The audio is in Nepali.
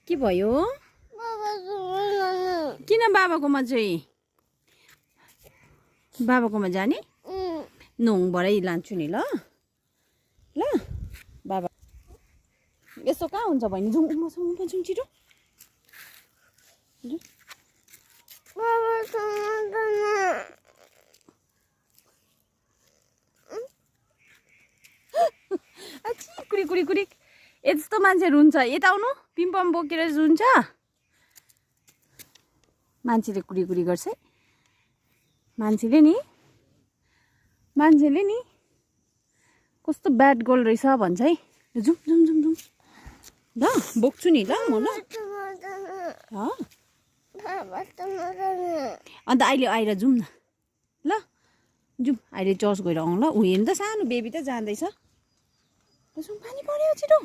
के भयो? किन बाबाकोमा चाहिँ? बाबाकोमा जाने? नोङबाटै लान्छु नि ल। ल बाबा यसो कहाँ हुन्छ बहिनी? जाउँ मसँग जाउँ छिटो। कुरी कुरी कुरी यस्तो मान्छे रुन्छ। यता आउनु। पिम्पम बोकेर रुन्छ। मान्छेले कुरी कुरी गर्छ है। मान्छेले नि कस्तो ब्याड गर्ल रहेछ भन्छ है। जाउँ जाउँ जाउँ जाउँ ल बोक्छु नि ल म ल। अन्त अहिले आएर जाउँ न ल। जाउँ अहिले चर्च गएर आउँ ल। ऊ हेर्नु त सानो बेबी त जाँदैछ। पानी पर्यो छिटो।